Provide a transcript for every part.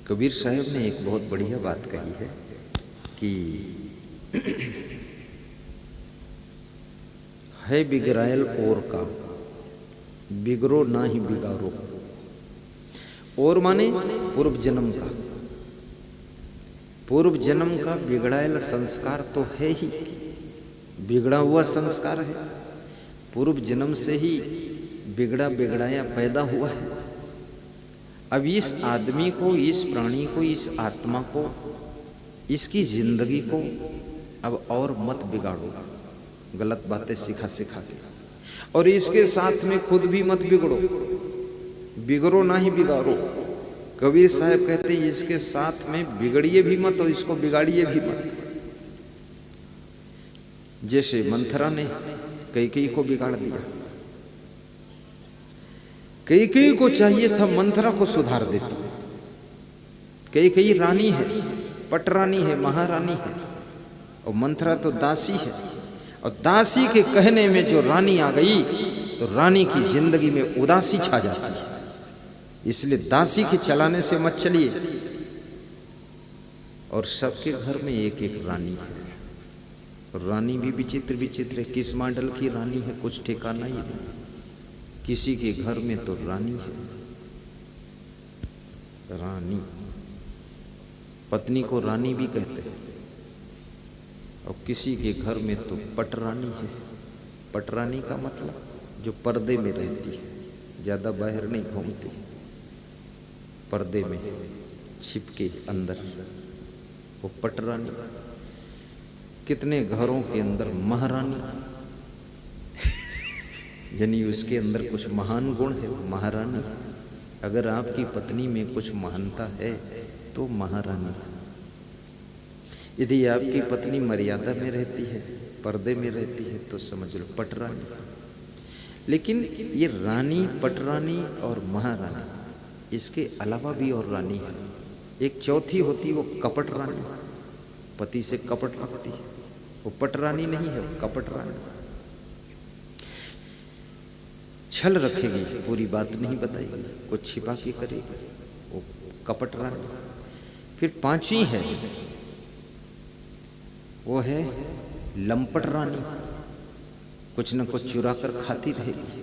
कबीर साहब ने एक बहुत बढ़िया बात कही है कि है बिगड़ायल और का बिगड़ो ना ही बिगाड़ो। और माने पूर्व जन्म का, पूर्व जन्म का बिगड़ायल संस्कार तो है ही, बिगड़ा हुआ संस्कार है, पूर्व जन्म से ही बिगड़ा बिगड़ाया पैदा हुआ है। अब इस आदमी को, इस प्राणी को, इस आत्मा को, इसकी जिंदगी को अब और मत बिगाड़ो गलत बातें सिखा सिखा के, और इसके साथ में खुद भी मत बिगड़ो, बिगड़ो ना ही बिगाड़ो। कबीर साहब कहते हैं इसके साथ में बिगड़िए भी मत और इसको बिगाड़िए भी मत। जैसे मंथरा ने कैकेयी को बिगाड़ दिया, कैकेयी को चाहिए था मंथरा को सुधार देती। कैकेयी रानी है, पटरानी है, महारानी है, और मंथरा तो दासी है। और दासी के कहने में जो रानी आ गई तो रानी की जिंदगी में उदासी छा जाती है। इसलिए दासी के चलाने से मत चलिए। और सबके घर में एक एक रानी है। रानी भी विचित्र विचित्र है, किस मॉडल की रानी है कुछ ठिकाना ही नहीं। किसी के घर में तो रानी है, रानी, पत्नी को रानी भी कहते हैं, और किसी के घर में तो पटरानी है। पटरानी का मतलब जो पर्दे में रहती है, ज्यादा बाहर नहीं घूमती, पर्दे में छिपके अंदर, वो पटरानी। कितने घरों के अंदर महारानी, यानी उसके अंदर कुछ महान गुण है, महारानी। अगर आपकी पत्नी में कुछ महानता है तो महारानी। यदि आपकी पत्नी मर्यादा में रहती है, पर्दे में रहती है, तो समझ लो पटरानी। लेकिन ये रानी, पटरानी और महारानी, इसके अलावा भी और रानी है। एक चौथी होती, वो कपट रानी, पति से कपट रखती है। वो पटरानी नहीं है, वो कपट रानी। छल रखेगी, पूरी बात नहीं बताएगी, कुछ छिपा के करेगी, वो कपट रानी। फिर पांचवी है, वो है लंपट रानी। कुछ न कुछ चुरा कर खाती रहेगी,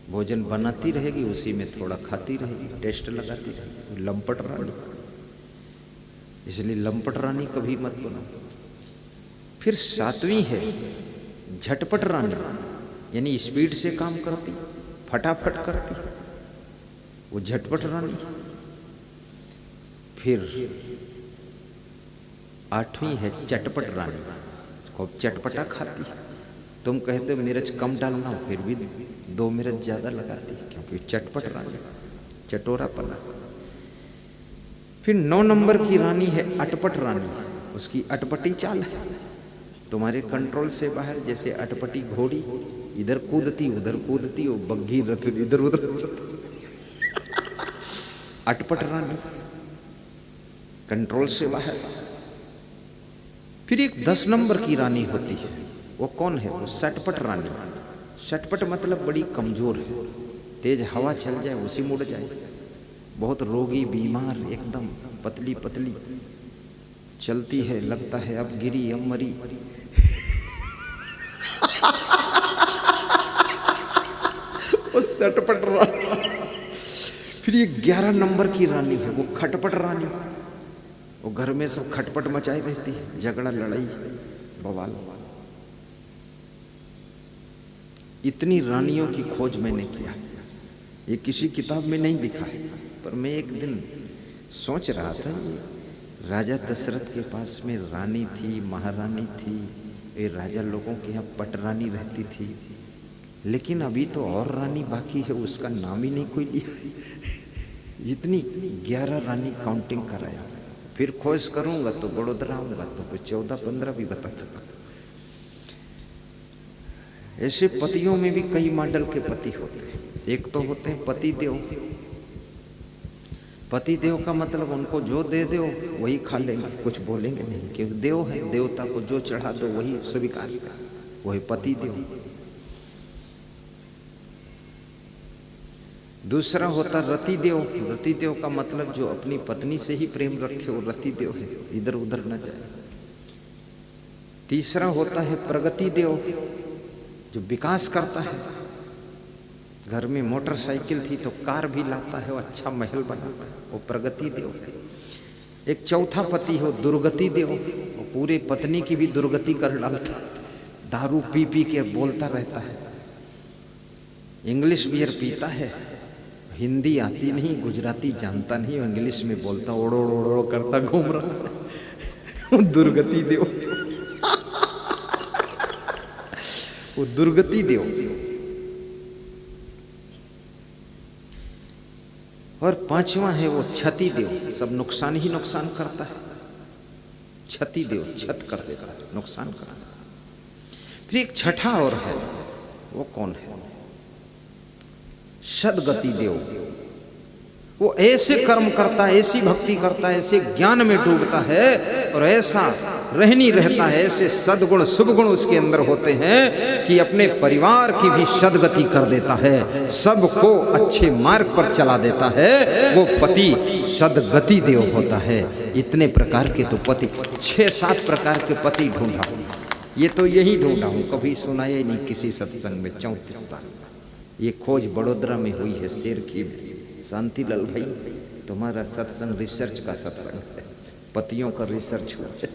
भोजन बनाती रहेगी, उसी में थोड़ा खाती रहेगी, टेस्ट लगाती रहेगी, लंपट रानी। इसलिए लंपट रानी कभी मत बनो। फिर सातवीं है झटपट रानी, यानी स्पीड से काम करती, फटाफट करती, वो झटपट रानी। फिर आठवीं है चटपट रानी, खूब चटपटा खाती। तुम कहते हो मिर्च कम डालना, फिर भी 2 मिर्च ज्यादा लगाती, क्योंकि चटपट रानी, चटोरापना। फिर 9 नंबर की रानी है अटपट रानी। उसकी अटपटी चाल है, तुम्हारे कंट्रोल से बाहर। जैसे अटपटी घोड़ी, इधर कूदती उधर कूदती, वो बग्घी रथ इधर उधर। अटपट रानी, कंट्रोल से बाहर। फिर एक 10 नंबर की रानी होती है, वो कौन है? वो सटपट रानी। सटपट मतलब बड़ी कमजोर है, तेज हवा चल जाए उसी मुड़ जाए, बहुत रोगी बीमार, एकदम पतली पतली चलती है, लगता है अब गिरी अब मरी। वो सटपट रानी। फिर ये 11 नंबर की रानी है, वो खटपट रानी। वो घर में सब खटपट मचाई रहती है, झगड़ा लड़ाई बवाल। इतनी रानियों की खोज मैंने किया, ये किसी किताब में नहीं दिखा है। पर मैं एक दिन सोच रहा था, ये राजा दशरथ के पास में रानी थी, महारानी थी, ये राजा लोगों के यहाँ पटरानी रहती थी, लेकिन अभी तो और रानी बाकी है, उसका नाम ही नहीं कोई लिया। इतनी 11 रानी काउंटिंग कराया। फिर खोज करूंगा तो बड़ोदरा आऊंगा तो कुछ 14-15 भी बता दूंगा। ऐसे पतियों में भी कई मॉडल के पति होते हैं। एक तो होते हैं पति देव। पति देव का मतलब उनको जो दे दो वही खा लेंगे, कुछ बोलेंगे नहीं, क्योंकि देव है, देवता को जो चढ़ा दो वही स्वीकार, वही पति देव। दूसरा होता रतिदेव। रतिदेव का मतलब जो अपनी पत्नी से ही प्रेम रखे वो रतिदेव है, इधर उधर न जाए। तीसरा होता है प्रगति देव, जो विकास करता है। घर में मोटरसाइकिल थी तो कार भी लाता है, वो अच्छा महल बनाता है, वो प्रगति देव है। एक चौथा पति हो दुर्गति देव, वो पूरे पत्नी की भी दुर्गति कर डालता है, दारू पी पी के बोलता रहता है, इंग्लिश बियर पीता है, हिंदी आती नहीं, गुजराती जानता नहीं, इंग्लिश में बोलता, ओड़ो ओड़ो करता घूम रहा है दुर्गति देव वो दुर्गति देव। और पांचवा है वो क्षति देव, सब नुकसान ही नुकसान करता है। क्षति देव, क्षत कर देता है, नुकसान करता है। फिर एक छठा और है, वो कौन है? सदगति देव। वो ऐसे कर्म करता है, ऐसी भक्ति करता है, ऐसे ज्ञान में डूबता है और ऐसा रहनी रहता है, ऐसे सद्गुण शुभ गुण उसके अंदर होते हैं कि अपने परिवार की भी सदगति कर देता है, सबको अच्छे मार्ग पर चला देता है। वो पति सदगति देव होता है। इतने प्रकार के तो पति, 6-7 प्रकार के पति ढूंढा हूं, ये तो यही ढूंढा हूं, कभी सुनाया ही नहीं किसी सत्संग में। 34 साल ये खोज बड़ोदरा में हुई है, शेरखी में। शांतिलाल भाई, तुम्हारा सत्संग रिसर्च का सत्संग है, पतियों का रिसर्च हुआ है